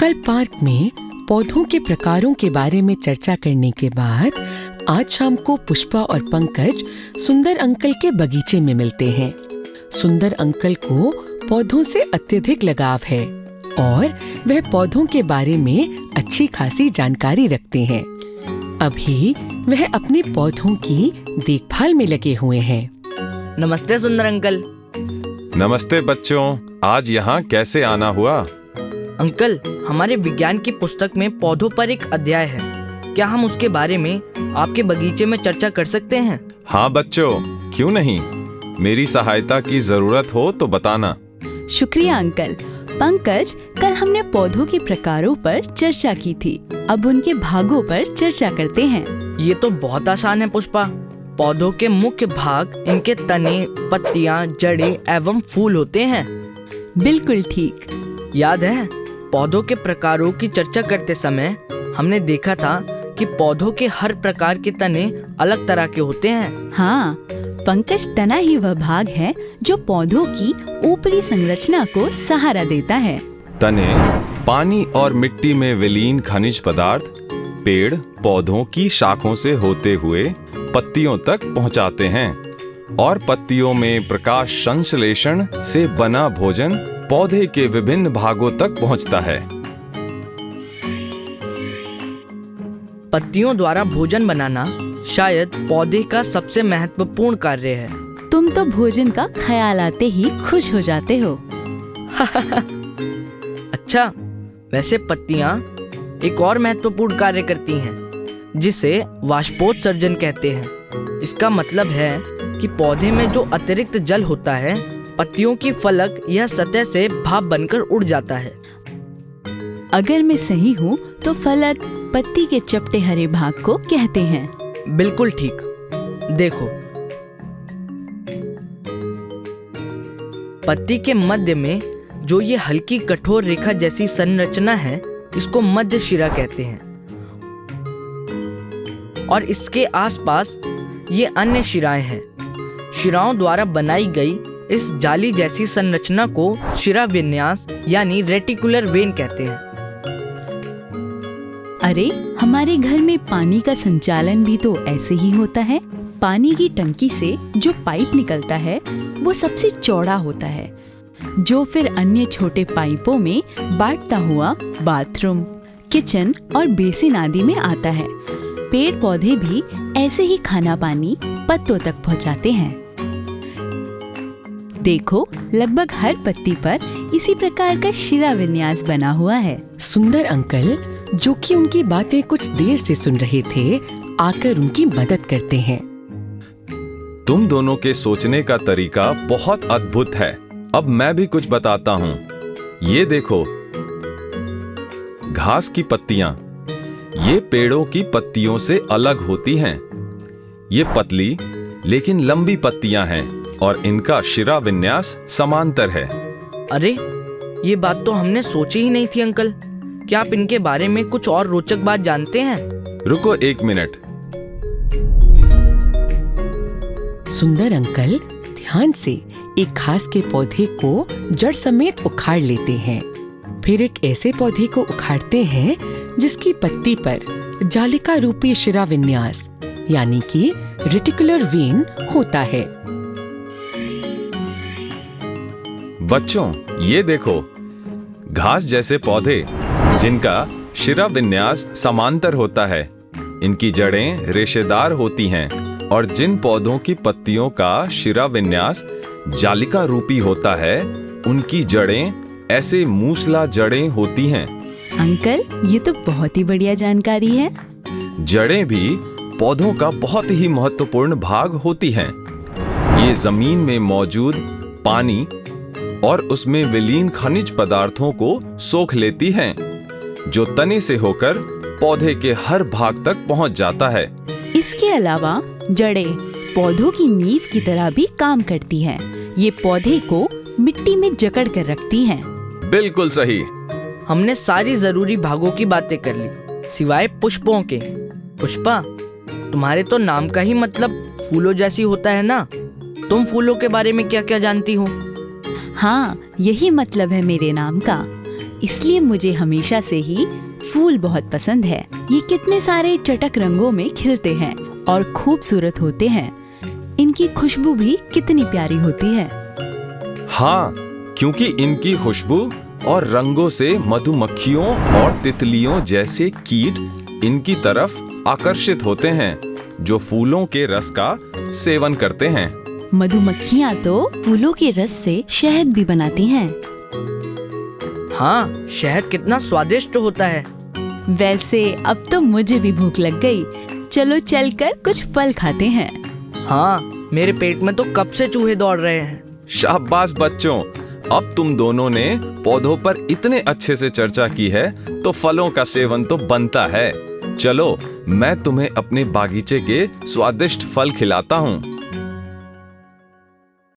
कल पार्क में पौधों के प्रकारों के बारे में चर्चा करने के बाद आज शाम को पुष्पा और पंकज सुंदर अंकल के बगीचे में मिलते हैं। सुंदर अंकल को पौधों से अत्यधिक लगाव है और वह पौधों के बारे में अच्छी खासी जानकारी रखते हैं। अभी वह अपने पौधों की देखभाल में लगे हुए हैं। नमस्ते सुंदर अंकल। नमस्ते बच्चों, आज यहाँ कैसे आना हुआ? अंकल, हमारे विज्ञान की पुस्तक में पौधों पर एक अध्याय है। क्या हम उसके बारे में आपके बगीचे में चर्चा कर सकते हैं? हाँ बच्चों, क्यों नहीं। मेरी सहायता की जरूरत हो तो बताना। शुक्रिया अंकल। पंकज, कल हमने पौधों के प्रकारों पर चर्चा की थी। अब उनके भागों पर चर्चा करते हैं। ये तो बहुत आसान है पुष्पा। पौधों के मुख्य भाग इनके तने, पत्तियां, जड़ें एवं फूल होते हैं। बिल्कुल ठीक। याद है, पौधों के प्रकारों की चर्चा करते समय हमने देखा था कि पौधों के हर प्रकार के तने अलग तरह के होते हैं। हाँ, पंकज, तना ही वह भाग है जो पौधों की ऊपरी संरचना को सहारा देता है। तने पानी और मिट्टी में विलीन खनिज पदार्थ पेड़ पौधों की शाखों से होते हुए पत्तियों तक पहुंचाते हैं और पत्तियों में प्रकाश संश्लेषण से बना भोजन पौधे के विभिन्न भागों तक पहुंचता है। पत्तियों द्वारा भोजन बनाना शायद पौधे का सबसे महत्वपूर्ण कार्य है। तुम तो भोजन का ख्याल आते ही खुश हो जाते हो। अच्छा, वैसे पत्तियां एक और महत्वपूर्ण कार्य करती हैं, जिसे वाष्पोत्सर्जन कहते हैं। इसका मतलब है कि पौधे में जो अतिरिक्त जल होता है, पत्तियों की फलक या सतह से भाप बनकर उड़ जाता है। अगर मैं सही हूँ तो फलक पत्ती के चपटे हरे भाग को कहते हैं। बिल्कुल ठीक। देखो, पत्ती के मध्य में जो ये हल्की कठोर रेखा जैसी संरचना है, इसको मध्य शिरा कहते हैं और इसके आसपास ये अन्य शिराएं हैं। शिराओं द्वारा बनाई गई इस जाली जैसी संरचना को शिरा विन्यास यानी रेटिकुलर वेन कहते हैं। अरे, हमारे घर में पानी का संचालन भी तो ऐसे ही होता है। पानी की टंकी से जो पाइप निकलता है वो सबसे चौड़ा होता है, जो फिर अन्य छोटे पाइपों में बांटता हुआ बाथरूम, किचन और बेसिन आदि में आता है। पेड़ पौधे भी ऐसे ही खाना पानी पत्तों तक पहुंचाते हैं। देखो, लगभग हर पत्ती पर इसी प्रकार का शिरा विन्यास बना हुआ है। सुंदर अंकल, जो कि उनकी बातें कुछ देर से सुन रहे थे, आकर उनकी मदद करते हैं। तुम दोनों के सोचने का तरीका बहुत अद्भुत है। अब मैं भी कुछ बताता हूँ। ये देखो, घास की पत्तियां ये पेड़ों की पत्तियों से अलग होती हैं। ये पतली लेकिन लंबी पत्तियां हैं और इनका शिरा विन्यास समांतर है। अरे, ये बात तो हमने सोची ही नहीं थी अंकल। क्या आप इनके बारे में कुछ और रोचक बात जानते हैं? रुको एक मिनट। सुंदर अंकल ध्यान से एक घास के पौधे को जड़ समेत उखाड़ लेते हैं। फिर एक ऐसे पौधे को उखाड़ते हैं जिसकी पत्ती पर जालिका रूपी शिरा विन्यास यानी कि रेटिकुलर वेन होता है। बच्चों, ये देखो, घास जैसे पौधे जिनका शिरा विन्यास समांतर होता है। इनकी जड़ें रेशेदार होती हैं और जिन पौधों की पत्तियों का शिरा विन्यास जालिका रूपी होता है, उनकी जड़ें ऐसे मूसला जड़ें होती हैं। अंकल, ये तो बहुत ही बढ़िया जानकारी है। जड़ें भी पौधों का बहुत ही महत्वपूर्ण भाग होती हैं। ये जमीन में मौजूद पानी और उसमें विलीन खनिज पदार्थों को सोख लेती हैं, जो तने से होकर पौधे के हर भाग तक पहुंच जाता है। इसके अलावा जड़ें पौधों की नींव की तरह भी काम करती हैं। ये पौधे को मिट्टी में जकड़ कर रखती हैं। बिल्कुल सही। हमने सारी जरूरी भागों की बातें कर ली, सिवाय पुष्पों के। पुष्पा, तुम्हारे तो नाम का ही मतलब फूलों जैसी होता है ना। तुम फूलों के बारे में क्या क्या जानती हो? हाँ, यही मतलब है मेरे नाम का। इसलिए मुझे हमेशा से ही फूल बहुत पसंद है। ये कितने सारे चटक रंगों में खिलते हैं और खूबसूरत होते हैं। इनकी खुशबू भी कितनी प्यारी होती है। हाँ, क्योंकि इनकी खुशबू और रंगों से मधुमक्खियों और तितलियों जैसे कीट इनकी तरफ आकर्षित होते हैं, जो फूलों के रस का सेवन करते हैं। मधुमक्खियाँ तो फूलों के रस से शहद भी बनाती हैं। हाँ, शहद कितना स्वादिष्ट होता है। वैसे अब तो मुझे भी भूख लग गई। चलो चलकर कुछ फल खाते हैं। हाँ, मेरे पेट में तो कब से चूहे दौड़ रहे हैं। शाबाश बच्चों, अब तुम दोनों ने पौधों पर इतने अच्छे से चर्चा की है तो फलों का सेवन तो बनता है। चलो, मैं तुम्हें अपने बागीचे के स्वादिष्ट फल खिलाता हूँ।